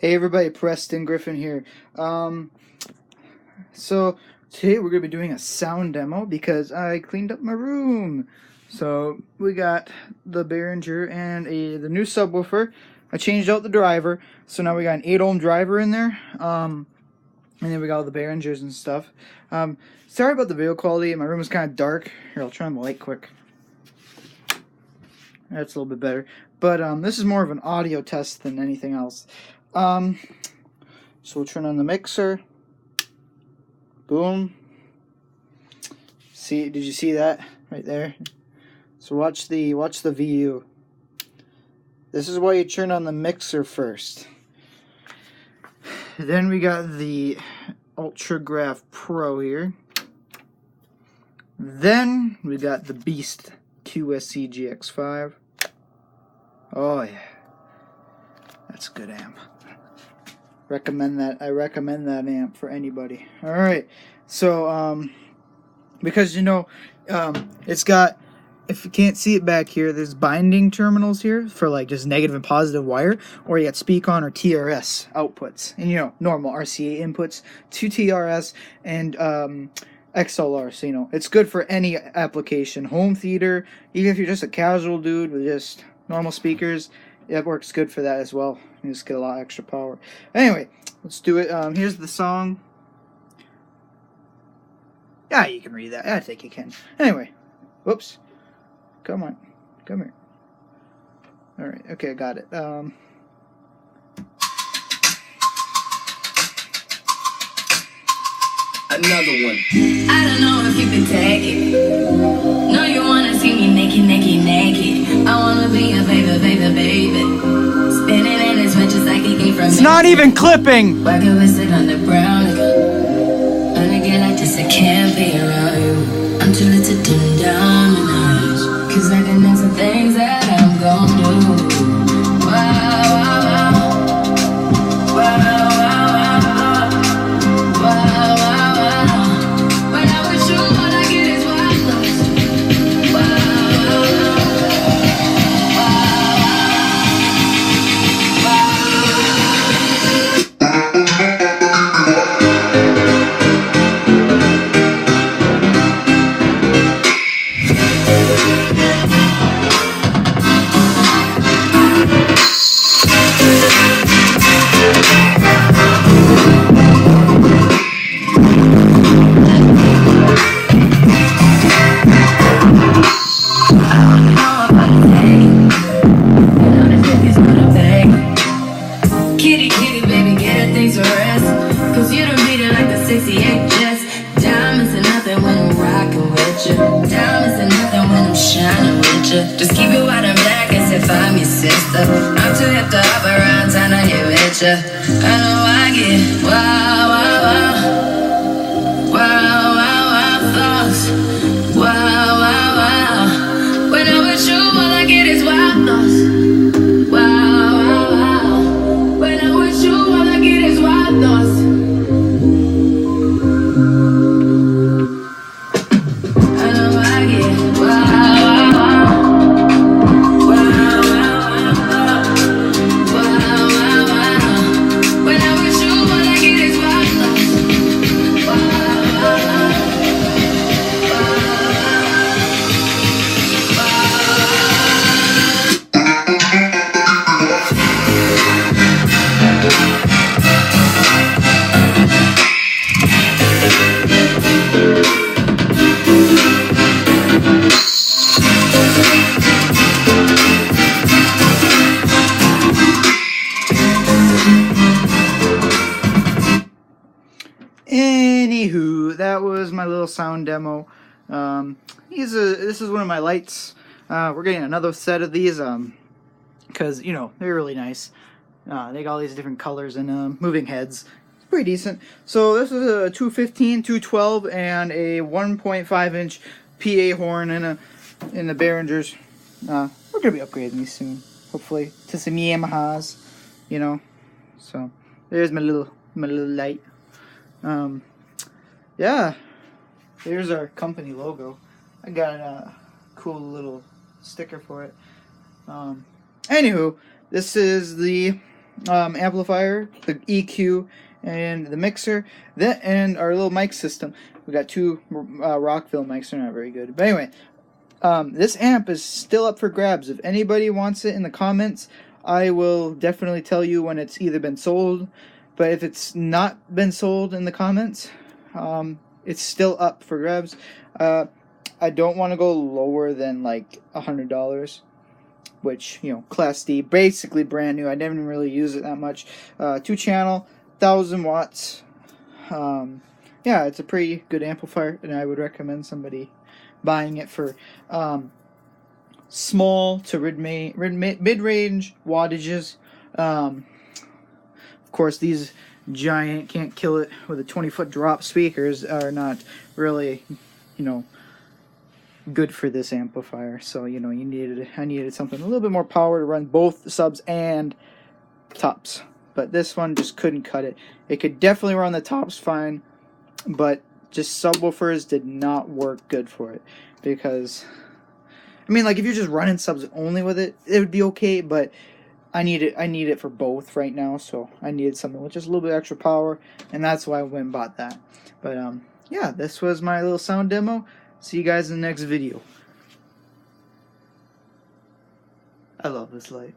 Hey everybody, Preston Griffin here. So today we're gonna be doing a sound demo because I cleaned up my room. So we got the Behringer and the new subwoofer. I changed out the driver, so now we got an 8 ohm driver in there. And then we got all the Behringers and stuff. Sorry about the video quality. My room is kind of dark. Here, I'll turn on the light quick. That's a little bit better. But this is more of an audio test than anything else. So we'll turn on the mixer. Boom. Did you see that right there? So watch the VU. This is why you turn on the mixer first. Then we got the Ultragraph Pro here. Then we got the Beast QSC GX5. Oh yeah, that's a good amp. I recommend that amp for anybody. All right, so because it's got, if you can't see it back here, there's binding terminals here for like just negative and positive wire, or you got speak-on or TRS outputs, and normal RCA inputs to TRS and XLR. So it's good for any application, home theater, even if you're just a casual dude with just normal speakers. It works good for that as well. You just get a lot of extra power. Anyway, let's do it. Here's the song. Yeah, you can read that. I think you can. Anyway, whoops. Come on. Come here. Alright, okay, I got it. Another one. I don't know if you can take it. No, you wanna see me naked, naked, naked. I wanna be a baby, baby, baby. Spinning in his riches like he came from. It's not even clipping! Working with it on the brown. And again, like this, I can't be around you. I'm too little to dim down the night. Cause I can do some things that I'm gonna do. Wow, wow, wow. Wow, wow, wow. Wow, wow, wow. When I'm with you, all I get is wild thoughts. Wow, just keep it white and black as if I'm your sister. I'm too hip to hop around town to get with ya. I know I get wow, wow, wow. Wow, wow, wow, thoughts. Wow, wow, wow. When I'm with you, all I get is wild thoughts. Wow, wow, wow. When I'm with you, all I get is wild thoughts. I know I get wow, wow, wow. Anywho, that was my little sound demo. This is one of my lights. We're getting another set of these because they're really nice. They got all these different colors and moving heads. It's pretty decent. So this is a 215, 212, and a 1.5-inch PA horn in the Behringers. We're gonna be upgrading these soon, hopefully, to some Yamahas. So there's my little light. Yeah, there's our company logo. I got a cool little sticker for it. Anywho, this is the amplifier, the EQ, and the mixer, and our little mic system. We got two Rockville mics. They're not very good, but anyway, this amp is still up for grabs. If anybody wants it in the comments, I will definitely tell you when it's either been sold. But if it's not been sold in the comments, it's still up for grabs. I don't want to go lower than like $100, which, you know, Class D, basically brand new. I didn't really use it that much. 2-channel, 1,000 watts. Yeah, it's a pretty good amplifier, and I would recommend somebody buying it for small to mid-range wattages. Of course, these giant can't kill it with a 20-foot drop speakers are not really, you know, good for this amplifier. So, you know, I needed something a little bit more power to run both subs and tops. But this one just couldn't cut it. It could definitely run the tops fine, but just subwoofers did not work good for it. Because, I mean, like, if you're just running subs only with it, it would be okay, but I need it for both right now, so I needed something with just a little bit extra power, and that's why I went and bought that. But yeah, this was my little sound demo. See you guys in the next video. I love this light.